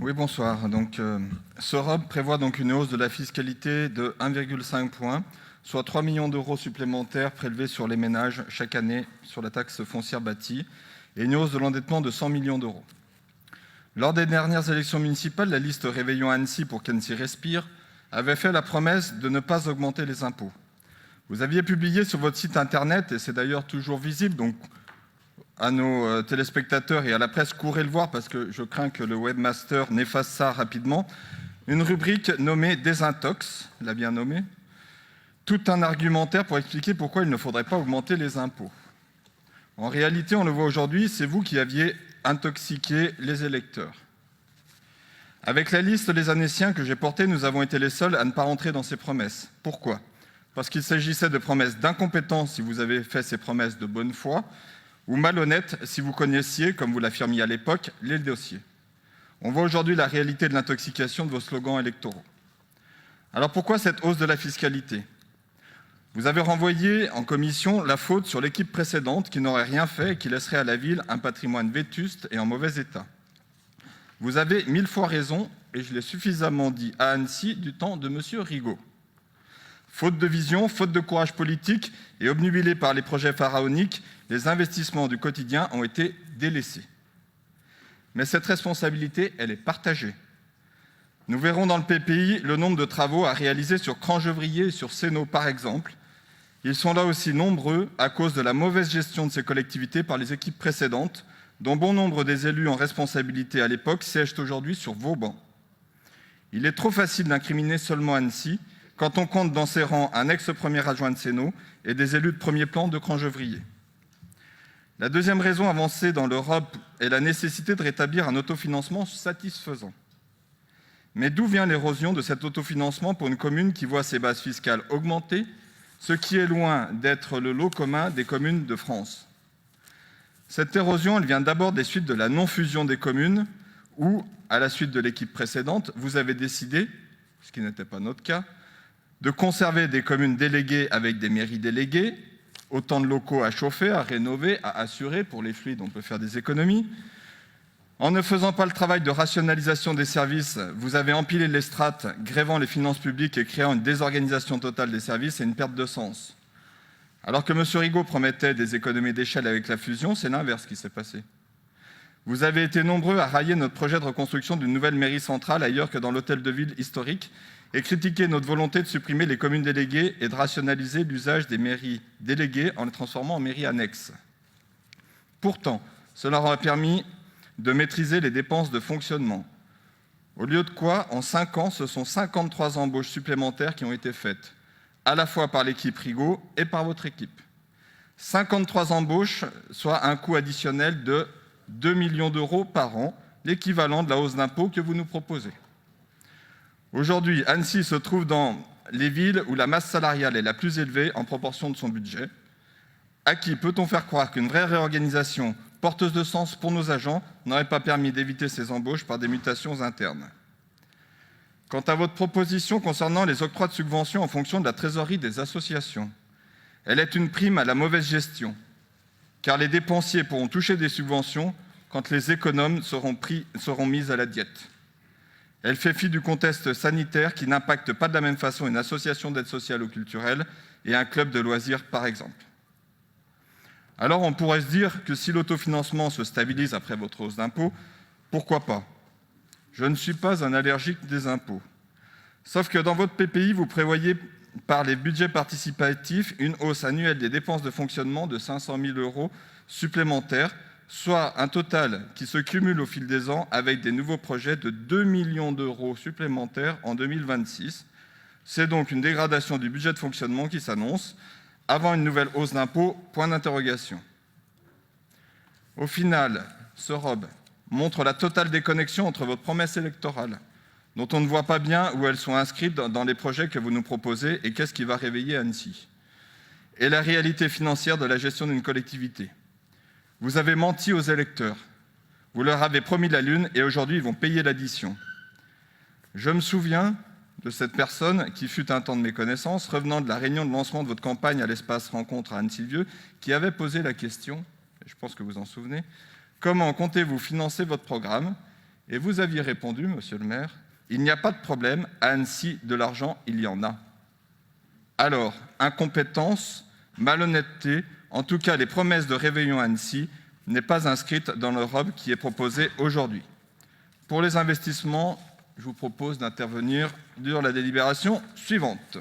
Oui, bonsoir. Ce ROB prévoit donc une hausse de la fiscalité de 1,5 point, soit 3 millions d'euros supplémentaires prélevés sur les ménages chaque année sur la taxe foncière bâtie, et une hausse de l'endettement de 100 millions d'euros. Lors des dernières élections municipales, la liste Réveillons Annecy pour qu'Annecy respire avait fait la promesse de ne pas augmenter les impôts. Vous aviez publié sur votre site internet, et c'est d'ailleurs toujours visible, donc à nos téléspectateurs et à la presse, courez le voir parce que je crains que le webmaster n'efface ça rapidement, une rubrique nommée Désintox, l'a bien nommée, tout un argumentaire pour expliquer pourquoi il ne faudrait pas augmenter les impôts. En réalité, on le voit aujourd'hui, c'est vous qui aviez intoxiqué les électeurs. Avec la liste Les Annéciens que j'ai portée, nous avons été les seuls à ne pas rentrer dans ces promesses. Pourquoi ? Parce qu'il s'agissait de promesses d'incompétence si vous avez fait ces promesses de bonne foi, ou malhonnêtes si vous connaissiez, comme vous l'affirmiez à l'époque, les dossiers. On voit aujourd'hui la réalité de l'intoxication de vos slogans électoraux. Alors pourquoi cette hausse de la fiscalité ? Vous avez renvoyé en commission la faute sur l'équipe précédente qui n'aurait rien fait et qui laisserait à la ville un patrimoine vétuste et en mauvais état. Vous avez 1000 fois raison, et je l'ai suffisamment dit à Annecy du temps de M. Rigaud. Faute de vision, faute de courage politique et obnubilés par les projets pharaoniques, les investissements du quotidien ont été délaissés. Mais cette responsabilité, elle est partagée. Nous verrons dans le PPI le nombre de travaux à réaliser sur Crangevrier et sur Sénaux, par exemple. Ils sont là aussi nombreux à cause de la mauvaise gestion de ces collectivités par les équipes précédentes, dont bon nombre des élus en responsabilité à l'époque siègent aujourd'hui sur vos bancs. Il est trop facile d'incriminer seulement Annecy quand on compte dans ses rangs un ex-premier adjoint de Sénaux et des élus de premier plan de Crangevrier. La deuxième raison avancée dans l'Europe est la nécessité de rétablir un autofinancement satisfaisant. Mais d'où vient l'érosion de cet autofinancement pour une commune qui voit ses bases fiscales augmenter, ce qui est loin d'être le lot commun des communes de France ? Cette érosion, elle vient d'abord des suites de la non-fusion des communes où, à la suite de l'équipe précédente, vous avez décidé, ce qui n'était pas notre cas, de conserver des communes déléguées avec des mairies déléguées, autant de locaux à chauffer, à rénover, à assurer. Pour les fluides, on peut faire des économies. En ne faisant pas le travail de rationalisation des services, vous avez empilé les strates, grevant les finances publiques et créant une désorganisation totale des services et une perte de sens. Alors que M. Rigaud promettait des économies d'échelle avec la fusion, c'est l'inverse qui s'est passé. Vous avez été nombreux à railler notre projet de reconstruction d'une nouvelle mairie centrale ailleurs que dans l'hôtel de ville historique et critiquer notre volonté de supprimer les communes déléguées et de rationaliser l'usage des mairies déléguées en les transformant en mairies annexes. Pourtant, cela aura permis de maîtriser les dépenses de fonctionnement. Au lieu de quoi, en 5 ans, ce sont 53 embauches supplémentaires qui ont été faites, à la fois par l'équipe Rigaud et par votre équipe. 53 embauches, soit un coût additionnel de 2 millions d'euros par an, l'équivalent de la hausse d'impôts que vous nous proposez. Aujourd'hui, Annecy se trouve dans les villes où la masse salariale est la plus élevée en proportion de son budget. À qui peut-on faire croire qu'une vraie réorganisation porteuse de sens pour nos agents n'aurait pas permis d'éviter ces embauches par des mutations internes ? Quant à votre proposition concernant les octrois de subventions en fonction de la trésorerie des associations, elle est une prime à la mauvaise gestion, car les dépensiers pourront toucher des subventions quand les économes seront mis à la diète. Elle fait fi du contexte sanitaire qui n'impacte pas de la même façon une association d'aide sociale ou culturelle et un club de loisirs, par exemple. Alors on pourrait se dire que si l'autofinancement se stabilise après votre hausse d'impôts, pourquoi pas ? Je ne suis pas un allergique des impôts. Sauf que dans votre PPI, vous prévoyez par les budgets participatifs une hausse annuelle des dépenses de fonctionnement de 500 000 € supplémentaires, soit un total qui se cumule au fil des ans avec des nouveaux projets de 2 millions d'euros supplémentaires en 2026. C'est donc une dégradation du budget de fonctionnement qui s'annonce, avant une nouvelle hausse d'impôts, point d'interrogation. Au final, ce ROB montre la totale déconnexion entre votre promesse électorale, dont on ne voit pas bien où elles sont inscrites dans les projets que vous nous proposez et qu'est-ce qui va réveiller Annecy, et la réalité financière de la gestion d'une collectivité. Vous avez menti aux électeurs, vous leur avez promis la lune et aujourd'hui ils vont payer l'addition. Je me souviens de cette personne qui fut un temps de mes connaissances, revenant de la réunion de lancement de votre campagne à l'espace rencontre à Annecy-le-Vieux, qui avait posé la question, je pense que vous en souvenez, comment comptez-vous financer votre programme ? Et vous aviez répondu, monsieur le maire, il n'y a pas de problème, à Annecy, de l'argent, il y en a. Alors, incompétence, malhonnêteté, en tout cas les promesses de réveillon à Annecy n'est pas inscrite dans l'Europe qui est proposée aujourd'hui. Pour les investissements, je vous propose d'intervenir durant la délibération suivante.